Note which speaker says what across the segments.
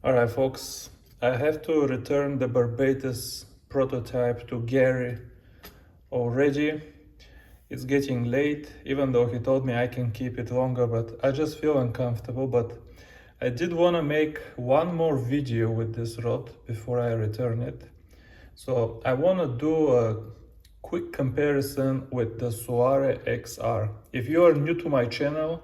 Speaker 1: Alright folks, I have to return the Barbados prototype to Gary already. It's getting late, even though he told me I can keep it longer, but I just feel uncomfortable. But I did want to make one more video with this rod before I return it. So I want to do a quick comparison with the Soare XR. If you are new to my channel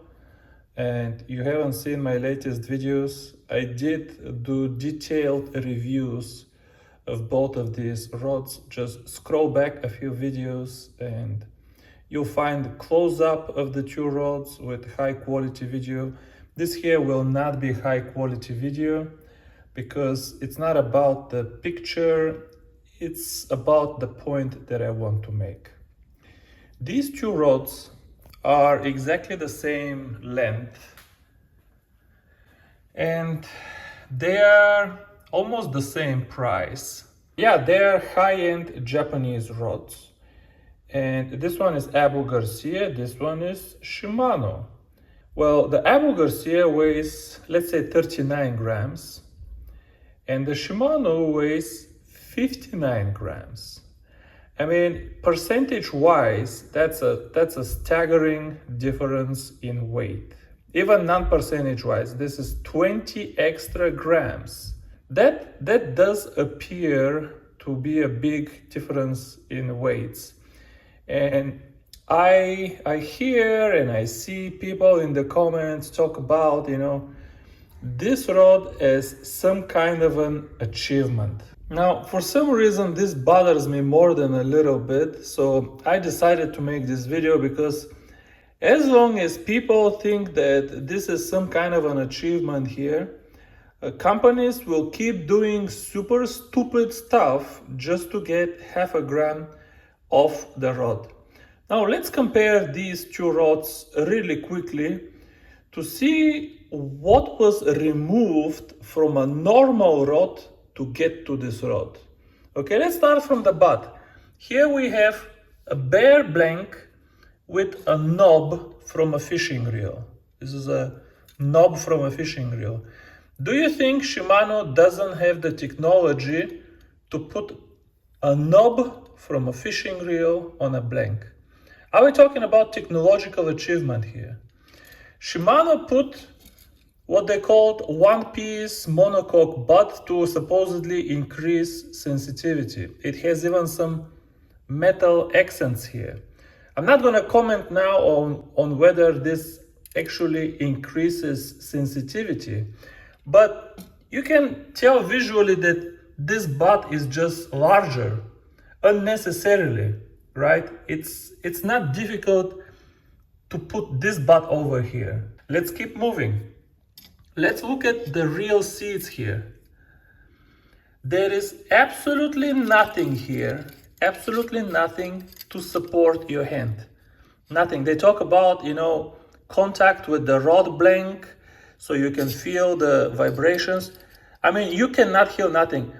Speaker 1: and you haven't seen my latest videos, I did do detailed reviews of both of these rods. Just scroll back a few videos and you'll find close-up of the two rods with high quality video. This here will not be high quality video because it's not about the picture, it's about the point that I want to make. These two rods are exactly the same length and they are almost the same price. Yeah, they're high-end Japanese rods. And this one is Abu Garcia, this one is Shimano. Well, the Abu Garcia weighs, let's say 39 grams, and the Shimano weighs 59 grams. I mean, percentage-wise, that's a staggering difference in weight. Even non-percentage-wise, this is 20 extra grams. That does appear to be a big difference in weights. And I hear and I see people in the comments talk about, this rod as some kind of an achievement. Now, for some reason, this bothers me more than a little bit. So I decided to make this video because as long as people think that this is some kind of an achievement here, companies will keep doing super stupid stuff just to get half a gram off the rod. Now let's compare these two rods really quickly to see what was removed from a normal rod to get to this rod. Okay, let's start from the butt. Here we have a bare blank with a knob from a fishing reel. This is a knob from a fishing reel. Do you think Shimano doesn't have the technology to put a knob from a fishing reel on a blank? Are we talking about technological achievement here? Shimano put what they called one-piece monocoque butt to supposedly increase sensitivity. It has even some metal accents here. I'm not going to comment now on whether this actually increases sensitivity, but you can tell visually that this butt is just larger unnecessarily, right? It's not difficult to put this butt over here. Let's keep moving. Let's look at the real seats here. There is absolutely nothing here, absolutely nothing to support your hand. Nothing. They talk about, contact with the rod blank so you can feel the vibrations. I mean, you cannot feel nothing.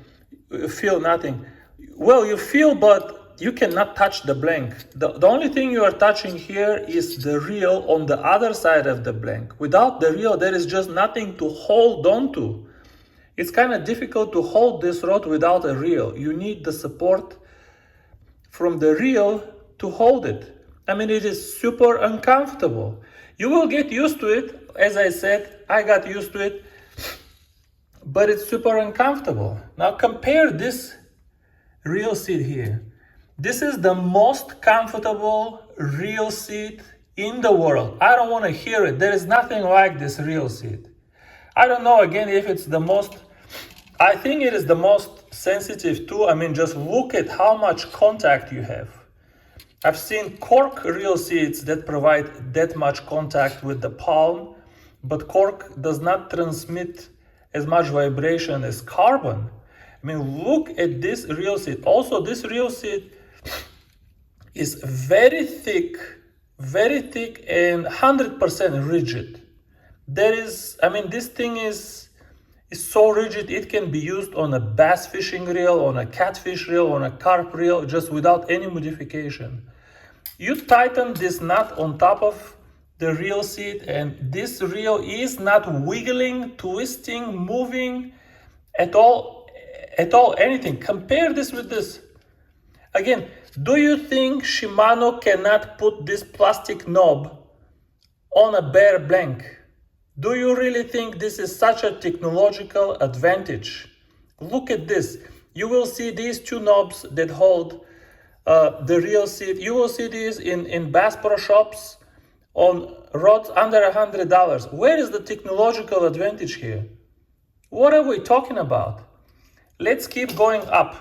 Speaker 1: Well, you feel, but you cannot touch the blank. The only thing you are touching here is the reel on the other side of the blank. Without the reel, there is just nothing to hold on to. It's kind of difficult to hold this rod without a reel. You need the support from the reel to hold it. I mean, it is super uncomfortable. You will get used to it. As I said, I got used to it, but it's super uncomfortable. Now compare this reel seat here. This is the most comfortable reel seat in the world. I don't want to hear it. There is nothing like this reel seat. I don't know again if it's the most, I think it is the most sensitive too. I mean, just look at how much contact you have. I've seen cork reel seats that provide that much contact with the palm, but cork does not transmit as much vibration as carbon. I mean, look at this reel seat. Also, this reel seat is very thick and 100% rigid. This thing is so rigid, it can be used on a bass fishing reel, on a catfish reel, on a carp reel, just without any modification. You tighten this nut on top of the reel seat, and this reel is not wiggling, twisting, moving. at all, anything. Compare this with this. Again, do you think Shimano cannot put this plastic knob on a bare blank? Do you really think this is such a technological advantage? Look at this. You will see these two knobs that hold the real seat. You will see these in Bass Pro shops on rods under $100. Where is the technological advantage here? What are we talking about? Let's keep going up.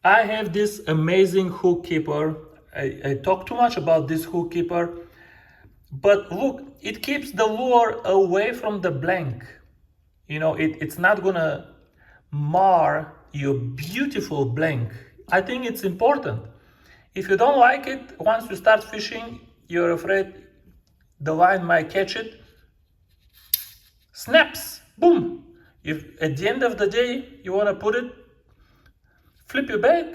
Speaker 1: I have this amazing hook keeper. I talk too much about this hook keeper, but look, it keeps the lure away from the blank. You know, it's not gonna mar your beautiful blank. I think it's important. If you don't like it, once you start fishing, you're afraid the line might catch it. Snaps, boom. If at the end of the day you want to put it, flip your bag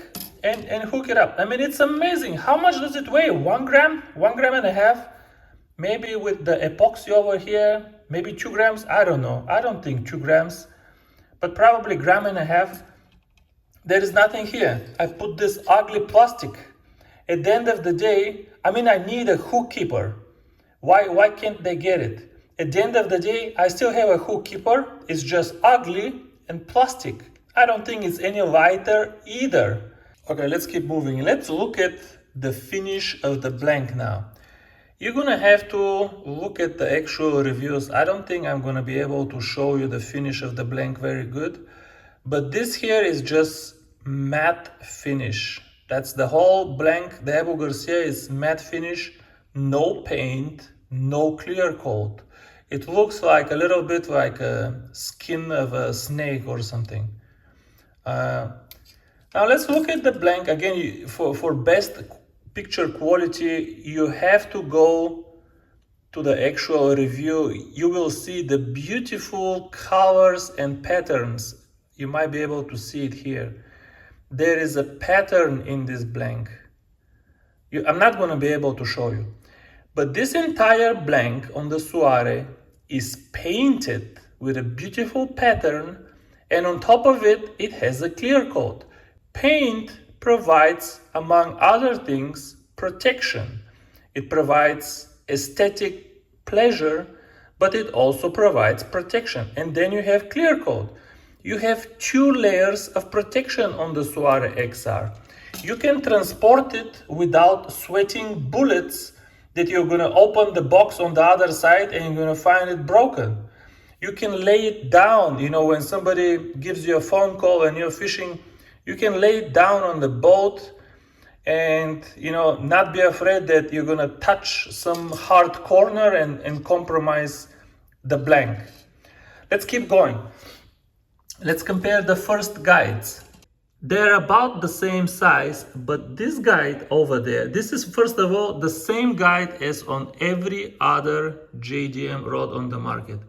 Speaker 1: and hook it up. I mean, it's amazing. How much does it weigh? 1 gram, 1.5 grams? Maybe with the epoxy over here, maybe 2 grams. I don't know. I don't think 2 grams, but probably 1.5 grams. There is nothing here. I put this ugly plastic. At the end of the day, I mean, I need a hook keeper. Why can't they get it? At the end of the day, I still have a hook keeper. It's just ugly and plastic. I don't think it's any lighter either. Okay, let's keep moving. Let's look at the finish of the blank now. You're gonna have to look at the actual reviews. I don't think I'm gonna be able to show you the finish of the blank very good, but this here is just matte finish. That's the whole blank. The Abu Garcia is matte finish, no paint, no clear coat. It looks like a little bit like a skin of a snake or something. Now let's look at the blank again. For best picture quality, you have to go to the actual review. You will see the beautiful colors and patterns. You might be able to see it here. There is a pattern in this blank. I'm not going to be able to show you. But this entire blank on the Soare is painted with a beautiful pattern, and on top of it, it has a clear coat. Paint provides, among other things, protection. It provides aesthetic pleasure, but it also provides protection. And then you have clear coat. You have 2 layers of protection on the Soare XR. You can transport it without sweating bullets that you're gonna open the box on the other side and you're gonna find it broken. You can lay it down, you know, when somebody gives you a phone call and you're fishing, you can lay it down on the boat and, you know, not be afraid that you're gonna touch some hard corner and compromise the blank. Let's keep going. Let's compare the first guides. They're about the same size, but this guide over there, this is first of all the same guide as on every other JDM rod on the market.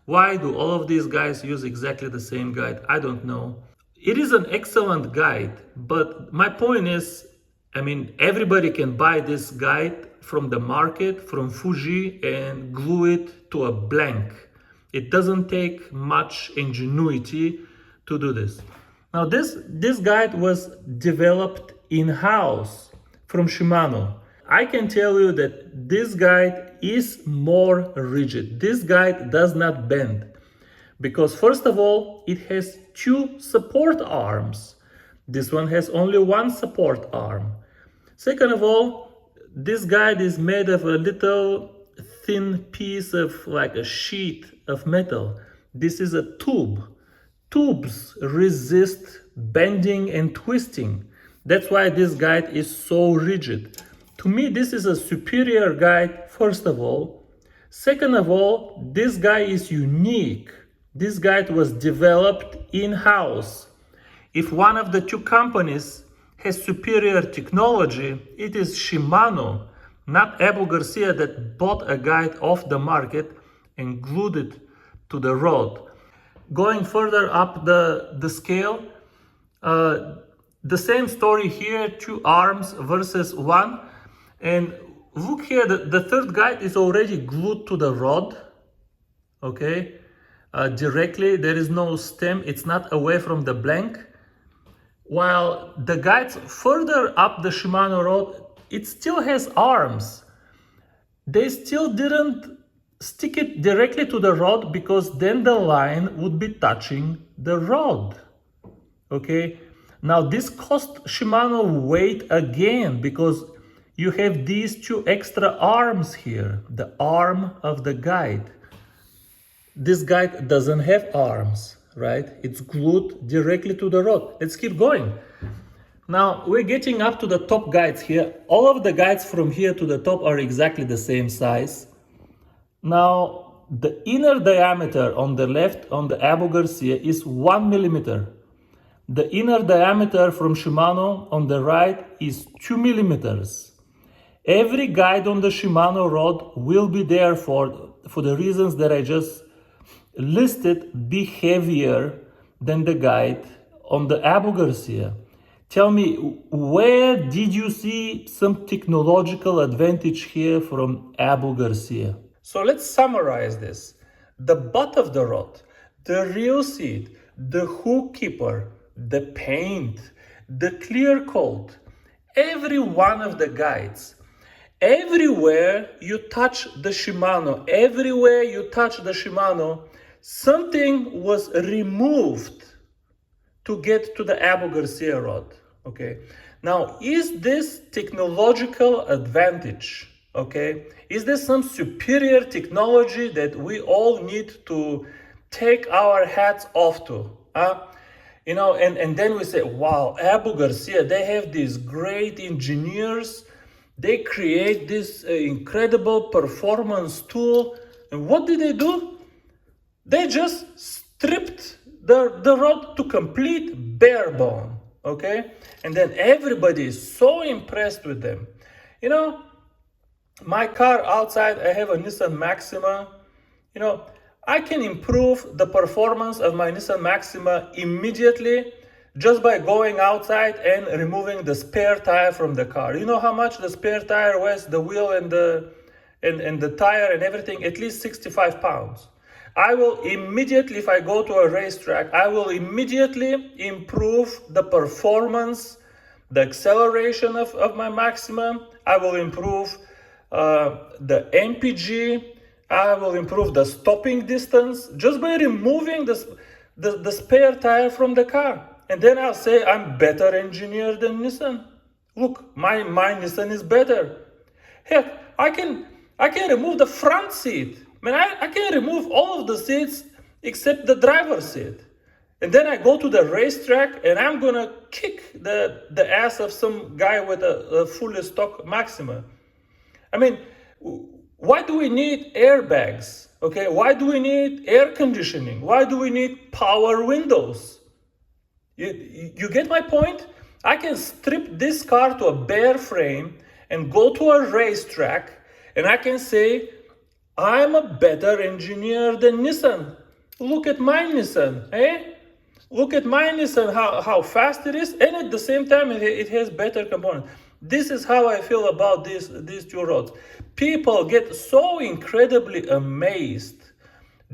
Speaker 1: Why do all of these guys use exactly the same guide? I don't know. It is an excellent guide, but my point is, I mean, everybody can buy this guide from the market, from Fuji, and glue it to a blank. It doesn't take much ingenuity to do this. Now this guide was developed in-house from Shimano. I can tell you that this guide is more rigid. This guide does not bend because first of all, it has 2 support arms. This one has only 1 support arm. Second of all, this guide is made of a little thin piece of like a sheet of metal. This is a tube. Tubes resist bending and twisting. That's why this guide is so rigid. To me, this is a superior guide, first of all. Second of all, this guide is unique. This guide was developed in-house. If one of the 2 companies has superior technology, it is Shimano, not Abu Garcia, that bought a guide off the market and glued it to the rod. Going further up the scale, the same story here, 2 arms versus 1. And look here, the third guide is already glued to the rod, okay? directly. There is no stem. It's not away from the blank. While the guides further up the Shimano rod, it still has arms. They still didn't stick it directly to the rod because then the line would be touching the rod. Okay, now this cost Shimano weight again because you have these two extra arms here, the arm of the guide. This guide doesn't have arms, right? It's glued directly to the rod. Let's keep going. Now we're getting up to the top guides here. All of the guides from here to the top are exactly the same size. Now the inner diameter on the left, on the Abu Garcia, is 1 millimeter. The inner diameter from Shimano on the right is 2 millimeters. Every guide on the Shimano rod will be there for the reasons that I just listed, be heavier than the guide on the Abu Garcia. Tell me, where did you see some technological advantage here from Abu Garcia? So let's summarize this. The butt of the rod, the reel seat, the hook keeper, the paint, the clear coat, every one of the guides, everywhere you touch the Shimano, something was removed to get to the Abu Garcia rod. Okay. Now, is this technological advantage? Okay. Is there some superior technology that we all need to take our hats off to? You know, and then we say, wow, Abu Garcia, they have these great engineers. They create this incredible performance tool. And what did they do? They just stripped the rod to complete bare bone, okay? And then everybody is so impressed with them. You know, my car outside, I have a Nissan Maxima. You know, I can improve the performance of my Nissan Maxima immediately just by going outside and removing the spare tire from the car. You know how much the spare tire weighs, the wheel and the tire and everything? At least 65 pounds. I will immediately, if I go to a racetrack, I will immediately improve the performance, the acceleration of my Maxima. I will improve the MPG. I will improve the stopping distance just by removing the spare tire from the car. And then I'll say I'm better engineer than Nissan. Look, my Nissan is better. Heck, I can remove the front seat. Man, I can remove all of the seats except the driver's seat. And then I go to the racetrack and I'm gonna kick the ass of some guy with a fully stock Maxima. I mean, why do we need airbags? Okay, why do we need air conditioning? Why do we need power windows? You get my point? I can strip this car to a bare frame and go to a racetrack and I can say, I'm a better engineer than Nissan. Look at my Nissan, eh? Look at my Nissan, how fast it is, and at the same time it has better components. This is how I feel about these two rods. People get so incredibly amazed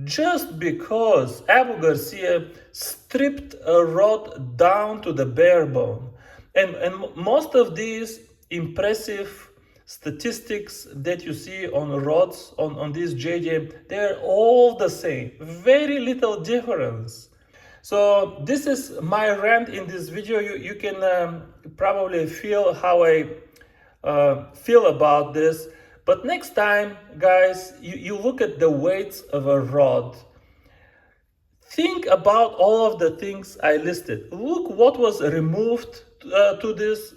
Speaker 1: just because Abu Garcia stripped a rod down to the bare bone. And most of these impressive statistics that you see on rods, on this JDM, they're all the same. Very little difference. So this is my rant in this video. You can probably feel how I feel about this. But next time, guys, you look at the weights of a rod. Think about all of the things I listed. Look what was removed to this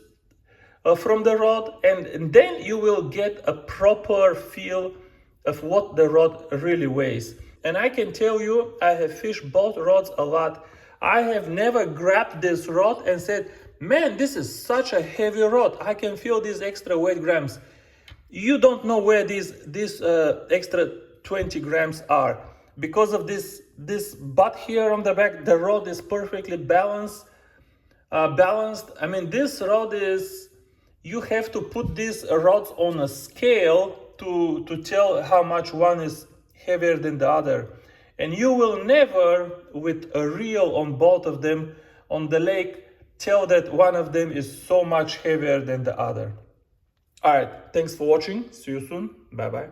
Speaker 1: from the rod, and then you will get a proper feel of what the rod really weighs. And I can tell you, I have fished both rods a lot. I have never grabbed this rod and said, man, this is such a heavy rod. I can feel these extra weight grams. You don't know where these extra 20 grams are. Because of this butt here on the back, the rod is perfectly balanced. I mean, this rod is, you have to put these rods on a scale to tell how much one is heavier than the other. And you will never, with a reel on both of them on the lake, tell that one of them is so much heavier than the other. All right, thanks for watching. See you soon. Bye bye.